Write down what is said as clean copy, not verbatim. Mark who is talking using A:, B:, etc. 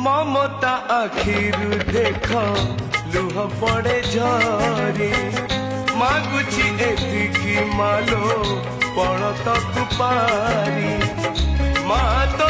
A: ममता आखिरु देख लुह पड़े झरी मागुची एतिकी मालो पड़त पारी मा तो